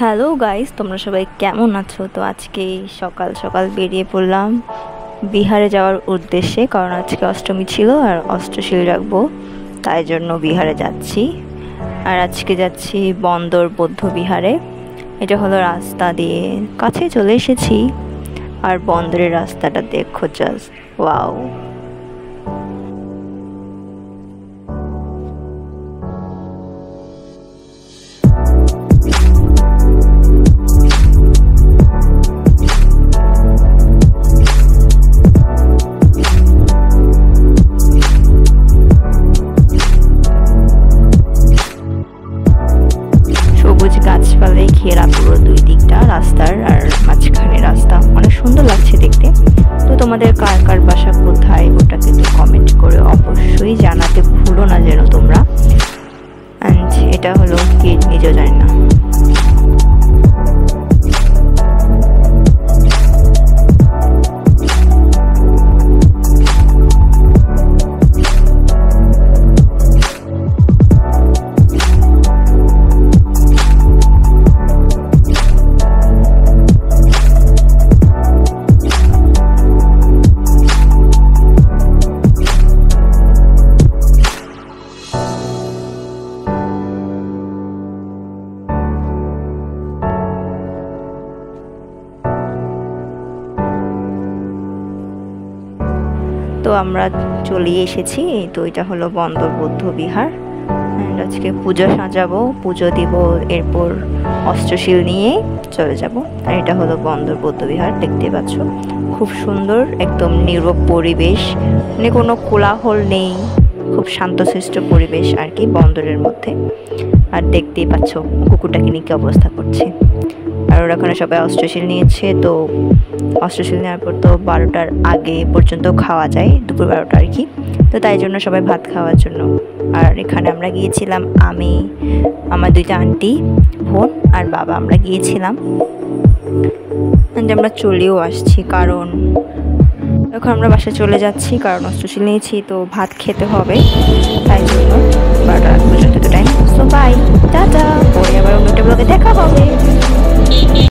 Hello guys, তোমরা সবাই কেমন আছো? তো আজকে সকাল সকাল বেরিয়ে পড়লাম বিহারে যাওয়ার উদ্দেশ্যে, কারণ আজকে অষ্টমী ছিল আর অষ্টশীল রাখবো, তাই জন্য বিহারে যাচ্ছি। আর আজকে যাচ্ছি বন্দর বৌদ্ধ বিহারে। এটা হলো রাস্তা, দিয়ে কাছে চলে এসেছি। আর বন্দরের রাস্তাটা দেখো, জাস্ট ওয়াও। সবুজ গাছপালায় ঘেরা পুরো দুই দিকটা রাস্তার, আর মাঝখানে রাস্তা, অনেক সুন্দর লাগছে দেখতে। তো তোমাদের কার কার বাসা কোথায়, ওটা কিন্তু কমেন্ট করে অবশ্যই জানাতে ভুলো না যেন তোমরা। অ্যান্ড এটা হলো কি নিজেও জানি না। তো আমরা চলে এসেছি। তো এটা হলো বন্দর বৌদ্ধ বিহার। অ্যান্ড আজকে পুজো সাজাবো, পুজো দিব, এরপর অষ্টশীল নিয়ে চলে যাব। আর এটা হলো বন্দর বৌদ্ধ বিহার, দেখতে পাচ্ছ খুব সুন্দর, একদম নীরব পরিবেশ, মানে কোনো কোলাহল নেই, খুব শান্তশিষ্ট পরিবেশ আর কি বন্দরের মধ্যে। আর দেখতেই পাচ্ছ কুকুরটাকে নিয়ে কি অবস্থা করছে। আর ওরা ওখানে সবাই অষ্টশীল নিয়েছে। তো অষ্টশীল নেওয়ার পর তো 12টার আগে পর্যন্ত খাওয়া যায়, দুপুর 12টা আর কি। তো তাই জন্য সবাই ভাত খাওয়ার জন্য। আর এখানে আমরা গিয়েছিলাম, আমি, আমার দুইটা আন্টি, বোন আর বাবা, আমরা গিয়েছিলাম। আমরা চলেও আসছি, কারণ এখন আমরা বাসায় চলে যাচ্ছি, কারণ অষ্টশীল নিয়েছি তো ভাত খেতে হবে, তাই জন্য 12টার আগ পর্যন্ত তো টাইম। সো বাই, টাটা, পরে আবার অন্য একটা ব্লগে দেখা হবে।